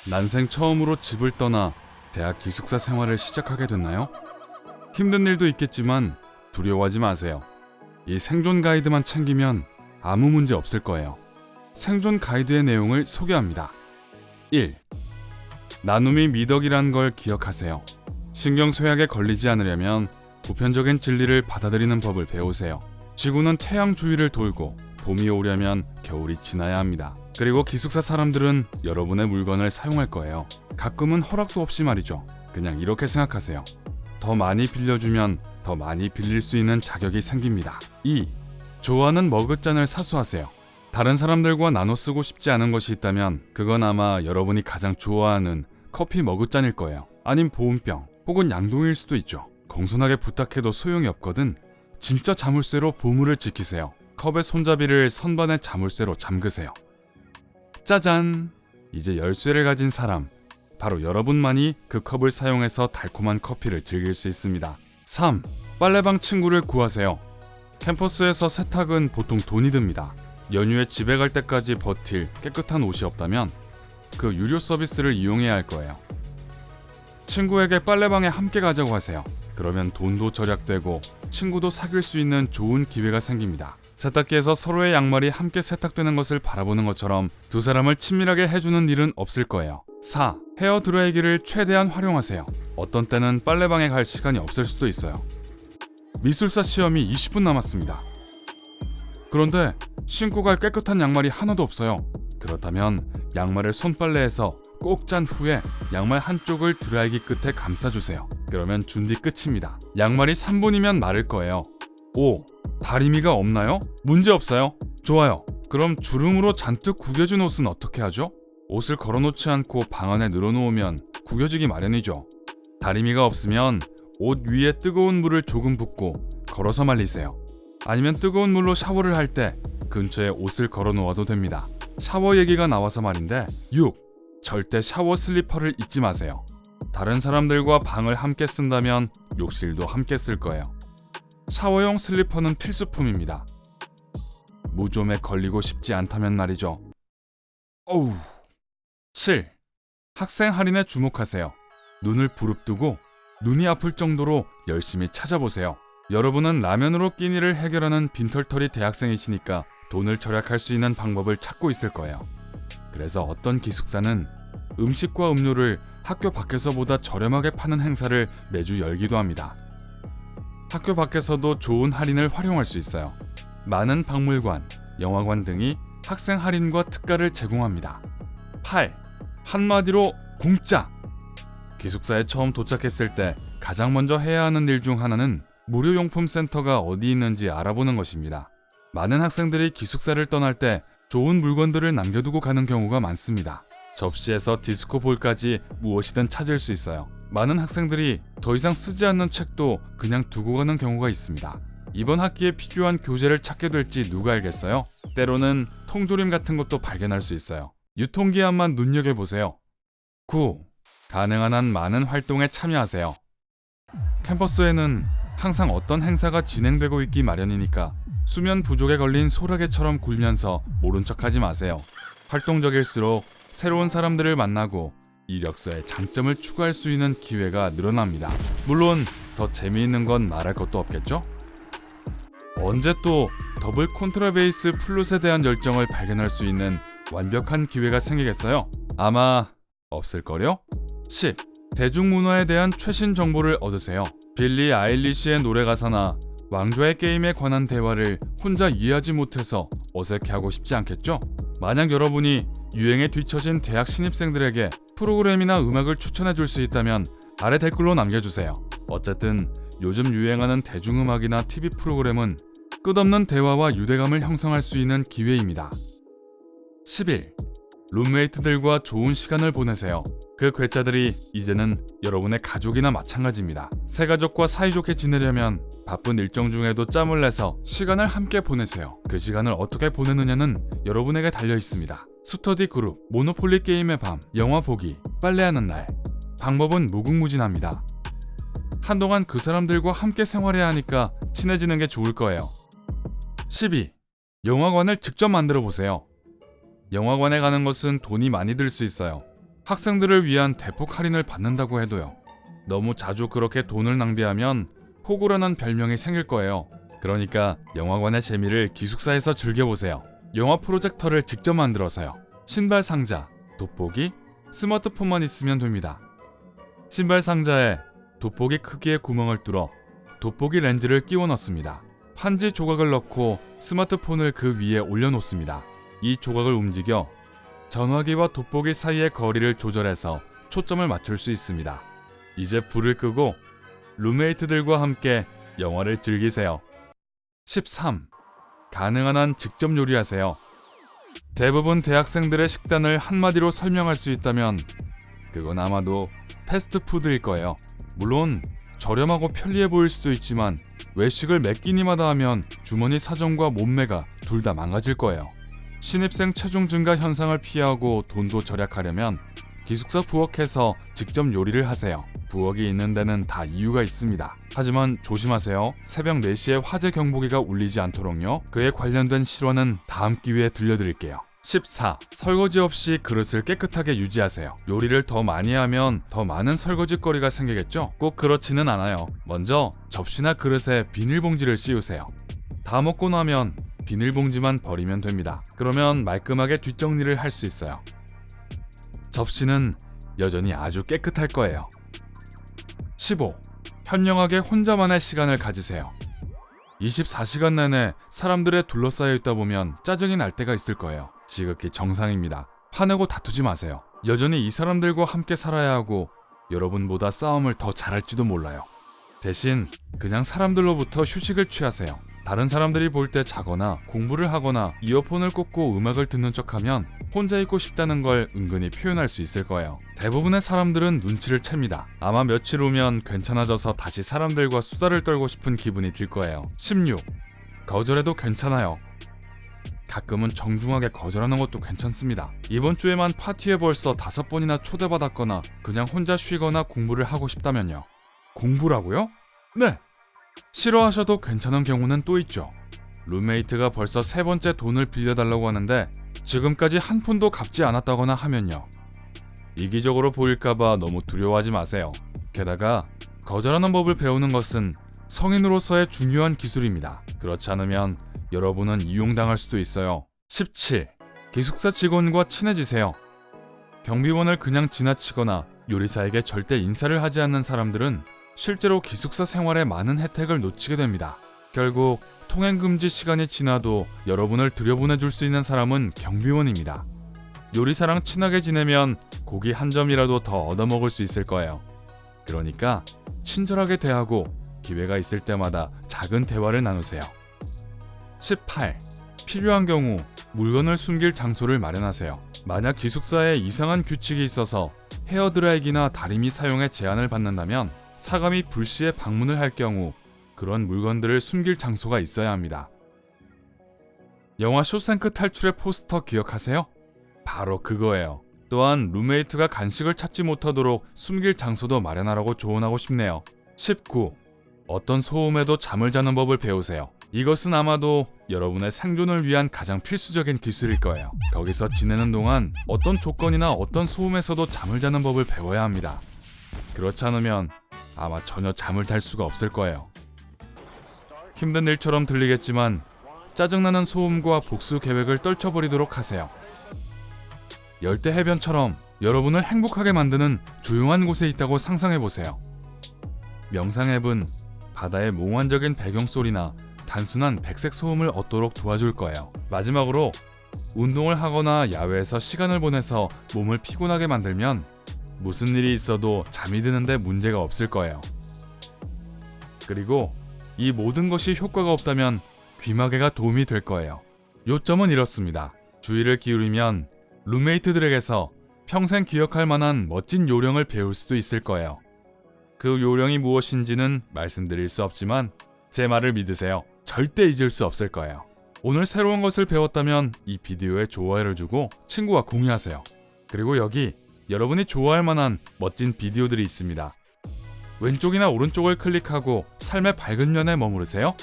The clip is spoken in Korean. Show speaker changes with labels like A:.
A: 난생 처음으로 집을 떠나 대학 기숙사 생활을 시작하게 됐나요? 힘든 일도 있겠지만 두려워하지 마세요. 이 생존 가이드만 챙기면 아무 문제 없을 거예요. 생존 가이드의 내용을 소개합니다. 1. 나눔이 미덕이란 걸 기억하세요. 신경쇠약에 걸리지 않으려면 보편적인 진리를 받아들이는 법을 배우세요. 지구는 태양 주위를 돌고 봄이 오려면 겨울이 지나야 합니다. 그리고 기숙사 사람들은 여러분의 물건을 사용할 거예요. 가끔은 허락도 없이 말이죠. 그냥 이렇게 생각하세요. 더 많이 빌려주면 더 많이 빌릴 수 있는 자격이 생깁니다. 2. 좋아하는 머그잔을 사수하세요. 다른 사람들과 나눠 쓰고 싶지 않은 것이 있다면 그건 아마 여러분이 가장 좋아하는 커피 머그잔일 거예요. 아님 보온병 혹은 양동이일 수도 있죠. 공손하게 부탁해도 소용이 없거든 진짜 자물쇠로 보물을 지키세요. 컵의 손잡이를 선반의 자물쇠로 잠그세요. 짜잔! 이제 열쇠를 가진 사람, 바로 여러분만이 그 컵을 사용해서 달콤한 커피를 즐길 수 있습니다. 3. 빨래방 친구를 구하세요. 캠퍼스에서 세탁은 보통 돈이 듭니다. 연휴에 집에 갈 때까지 버틸 깨끗한 옷이 없다면 그 유료 서비스를 이용해야 할 거예요. 친구에게 빨래방에 함께 가자고 하세요. 그러면 돈도 절약되고 친구도 사귈 수 있는 좋은 기회가 생깁니다. 세탁기에서 서로의 양말이 함께 세탁되는 것을 바라보는 것처럼 두 사람을 친밀하게 해주는 일은 없을 거예요. 4. 헤어 드라이기를 최대한 활용하세요. 어떤 때는 빨래방에 갈 시간이 없을 수도 있어요. 미술사 시험이 20분 남았습니다. 그런데 신고 갈 깨끗한 양말이 하나도 없어요. 그렇다면 양말을 손빨래해서 꼭 짠 후에 양말 한쪽을 드라이기 끝에 감싸주세요. 그러면 준비 끝입니다. 양말이 3분이면 마를 거예요. 5. 다리미가 없나요? 문제 없어요. 좋아요. 그럼 주름으로 잔뜩 구겨진 옷은 어떻게 하죠? 옷을 걸어놓지 않고 방 안에 늘어놓으면 구겨지기 마련이죠. 다리미가 없으면 옷 위에 뜨거운 물을 조금 붓고 걸어서 말리세요. 아니면 뜨거운 물로 샤워를 할 때 근처에 옷을 걸어놓아도 됩니다. 샤워 얘기가 나와서 말인데 6. 절대 샤워 슬리퍼를 잊지 마세요. 다른 사람들과 방을 함께 쓴다면 욕실도 함께 쓸 거예요. 샤워용 슬리퍼는 필수품입니다. 무좀에 걸리고 싶지 않다면 말이죠. 7. 학생 할인에 주목하세요. 눈을 부릅뜨고 눈이 아플 정도로 열심히 찾아보세요. 여러분은 라면으로 끼니를 해결하는 빈털터리 대학생이시니까 돈을 절약할 수 있는 방법을 찾고 있을 거예요. 그래서 어떤 기숙사는 음식과 음료를 학교 밖에서보다 저렴하게 파는 행사를 매주 열기도 합니다. 학교 밖에서도 좋은 할인을 활용할 수 있어요. 많은 박물관, 영화관 등이 학생 할인과 특가를 제공합니다. 8. 한마디로 공짜! 기숙사에 처음 도착했을 때 가장 먼저 해야 하는 일 중 하나는 무료용품 센터가 어디 있는지 알아보는 것입니다. 많은 학생들이 기숙사를 떠날 때 좋은 물건들을 남겨두고 가는 경우가 많습니다. 접시에서 디스코볼까지 무엇이든 찾을 수 있어요. 많은 학생들이 더 이상 쓰지 않는 책도 그냥 두고 가는 경우가 있습니다. 이번 학기에 필요한 교재를 찾게 될지 누가 알겠어요? 때로는 통조림 같은 것도 발견할 수 있어요. 유통기한만 눈여겨보세요. 9. 가능한 한 많은 활동에 참여하세요. 캠퍼스에는 항상 어떤 행사가 진행되고 있기 마련이니까 수면 부족에 걸린 소라게처럼 굴면서 모른 척하지 마세요. 활동적일수록 새로운 사람들을 만나고 이력서에 장점을 추가할 수 있는 기회가 늘어납니다. 물론 더 재미있는 건 말할 것도 없겠죠? 언제 또 더블 콘트라베이스 플룻에 대한 열정을 발견할 수 있는 완벽한 기회가 생기겠어요? 아마 없을걸요? 10. 대중문화에 대한 최신 정보를 얻으세요. 빌리 아일리시의 노래 가사나 왕좌의 게임에 관한 대화를 혼자 이해하지 못해서 어색해하고 싶지 않겠죠? 만약 여러분이 유행에 뒤처진 대학 신입생들에게 프로그램이나 음악을 추천해줄 수 있다면 아래 댓글로 남겨주세요. 어쨌든 요즘 유행하는 대중음악이나 TV 프로그램은 끝없는 대화와 유대감을 형성할 수 있는 기회입니다. 11. 룸메이트들과 좋은 시간을 보내세요. 그 괴짜들이 이제는 여러분의 가족이나 마찬가지입니다. 새 가족과 사이좋게 지내려면 바쁜 일정 중에도 짬을 내서 시간을 함께 보내세요. 그 시간을 어떻게 보내느냐는 여러분에게 달려 있습니다. 스터디 그룹, 모노폴리 게임의 밤, 영화 보기, 빨래하는 날. 방법은 무궁무진합니다. 한동안 그 사람들과 함께 생활해야 하니까 친해지는 게 좋을 거예요. 12. 영화관을 직접 만들어 보세요. 영화관에 가는 것은 돈이 많이 들 수 있어요. 학생들을 위한 대폭 할인을 받는다고 해도요. 너무 자주 그렇게 돈을 낭비하면 호구라는 별명이 생길 거예요. 그러니까 영화관의 재미를 기숙사에서 즐겨보세요. 영화 프로젝터를 직접 만들어서요. 신발 상자, 돋보기, 스마트폰만 있으면 됩니다. 신발 상자에 돋보기 크기의 구멍을 뚫어 돋보기 렌즈를 끼워 넣습니다. 판지 조각을 넣고 스마트폰을 그 위에 올려놓습니다. 이 조각을 움직여 전화기와 돋보기 사이의 거리를 조절해서 초점을 맞출 수 있습니다. 이제 불을 끄고 룸메이트들과 함께 영화를 즐기세요. 13. 가능한 한 직접 요리하세요. 대부분 대학생들의 식단을 한마디로 설명할 수 있다면 그건 아마도 패스트푸드일 거예요. 물론 저렴하고 편리해 보일 수도 있지만 외식을 몇 끼니마다 하면 주머니 사정과 몸매가 둘 다 망가질 거예요. 신입생 체중 증가 현상을 피하고 돈도 절약하려면 기숙사 부엌에서 직접 요리를 하세요. 부엌이 있는 데는 다 이유가 있습니다. 하지만 조심하세요. 새벽 4시에 화재 경보기가 울리지 않도록요. 그에 관련된 실화는 다음 기회에 들려드릴게요. 14. 설거지 없이 그릇을 깨끗하게 유지하세요. 요리를 더 많이 하면 더 많은 설거지거리가 생기겠죠? 꼭 그렇지는 않아요. 먼저 접시나 그릇에 비닐봉지를 씌우세요. 다 먹고 나면 비닐봉지만 버리면 됩니다. 그러면 말끔하게 뒷정리를 할 수 있어요. 접시는 여전히 아주 깨끗할 거예요. 15. 현명하게 혼자만의 시간을 가지세요. 24시간 내내 사람들에 둘러싸여 있다 보면 짜증이 날 때가 있을 거예요. 지극히 정상입니다. 화내고 다투지 마세요. 여전히 이 사람들과 함께 살아야 하고 여러분보다 싸움을 더 잘할지도 몰라요. 대신 그냥 사람들로부터 휴식을 취하세요. 다른 사람들이 볼 때 자거나 공부를 하거나 이어폰을 꽂고 음악을 듣는 척하면 혼자 있고 싶다는 걸 은근히 표현할 수 있을 거예요. 대부분의 사람들은 눈치를 챕니다. 아마 며칠 후면 괜찮아져서 다시 사람들과 수다를 떨고 싶은 기분이 들 거예요. 16. 거절해도 괜찮아요. 가끔은 정중하게 거절하는 것도 괜찮습니다. 이번 주에만 파티에 벌써 5번이나 초대받았거나 그냥 혼자 쉬거나 공부를 하고 싶다면요. 공부라고요? 네! 싫어하셔도 괜찮은 경우는 또 있죠. 룸메이트가 벌써 3번째 돈을 빌려달라고 하는데 지금까지 한 푼도 갚지 않았다거나 하면요. 이기적으로 보일까봐 너무 두려워하지 마세요. 게다가 거절하는 법을 배우는 것은 성인으로서의 중요한 기술입니다. 그렇지 않으면 여러분은 이용당할 수도 있어요. 17. 기숙사 직원과 친해지세요. 경비원을 그냥 지나치거나 요리사에게 절대 인사를 하지 않는 사람들은 실제로 기숙사 생활에 많은 혜택을 놓치게 됩니다. 결국 통행금지 시간이 지나도 여러분을 들여보내줄 수 있는 사람은 경비원입니다. 요리사랑 친하게 지내면 고기 한 점이라도 더 얻어먹을 수 있을 거예요. 그러니까 친절하게 대하고 기회가 있을 때마다 작은 대화를 나누세요. 18. 필요한 경우 물건을 숨길 장소를 마련하세요. 만약 기숙사에 이상한 규칙이 있어서 헤어드라이기나 다리미 사용에 제한을 받는다면 사감이 불시에 방문을 할 경우 그런 물건들을 숨길 장소가 있어야 합니다. 영화 쇼생크 탈출의 포스터 기억하세요? 바로 그거예요. 또한 룸메이트가 간식을 찾지 못하도록 숨길 장소도 마련하라고 조언하고 싶네요. 19. 어떤 소음에도 잠을 자는 법을 배우세요. 이것은 아마도 여러분의 생존을 위한 가장 필수적인 기술일 거예요. 거기서 지내는 동안 어떤 조건이나 어떤 소음에서도 잠을 자는 법을 배워야 합니다. 그렇지 않으면 아마 전혀 잠을 잘 수가 없을 거예요. 힘든 일처럼 들리겠지만 짜증나는 소음과 복수 계획을 떨쳐버리도록 하세요. 열대 해변처럼 여러분을 행복하게 만드는 조용한 곳에 있다고 상상해보세요. 명상 앱은 바다의 몽환적인 배경소리나 단순한 백색 소음을 얻도록 도와줄 거예요. 마지막으로 운동을 하거나 야외에서 시간을 보내서 몸을 피곤하게 만들면 무슨 일이 있어도 잠이 드는데 문제가 없을 거예요. 그리고 이 모든 것이 효과가 없다면 귀마개가 도움이 될 거예요. 요점은 이렇습니다. 주의를 기울이면 룸메이트들에게서 평생 기억할 만한 멋진 요령을 배울 수도 있을 거예요. 그 요령이 무엇인지는 말씀드릴 수 없지만 제 말을 믿으세요. 절대 잊을 수 없을 거예요. 오늘 새로운 것을 배웠다면 이 비디오에 좋아요를 주고 친구와 공유하세요. 그리고 여기 여러분이 좋아할 만한 멋진 비디오들이 있습니다. 왼쪽이나 오른쪽을 클릭하고 삶의 밝은 면에 머무르세요.